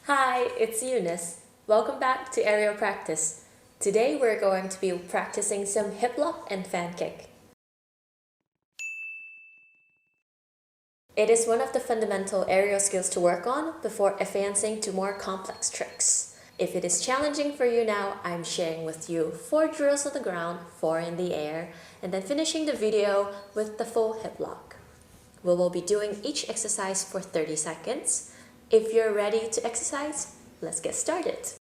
Hi, it's Eunice. Welcome back to Aerial Practice. Today we're going to be practicing some hip lock and fan kick. It is one of the fundamental aerial skills to work on before advancing to more complex tricks. If it is challenging for you now, I'm sharing with you 4 drills on the ground, 4 in the air, and then finishing the video with the full hip lock. We will be doing each exercise for 30 seconds. If you're ready to exercise, let's get started.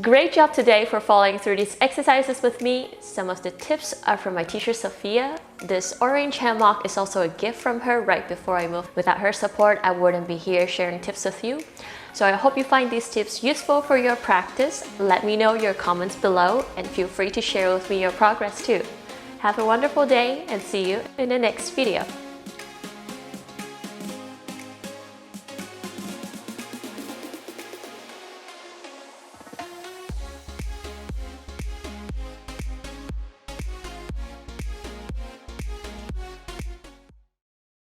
Great job today for following through these exercises with me. Some of the tips are from my teacher Sophia. This orange hammock is also a gift from her right before I moved. Without her support, I wouldn't be here sharing tips with you. So I hope you find these tips useful for your practice. Let me know your comments below and feel free to share with me your progress too. Have a wonderful day and see you in the next video.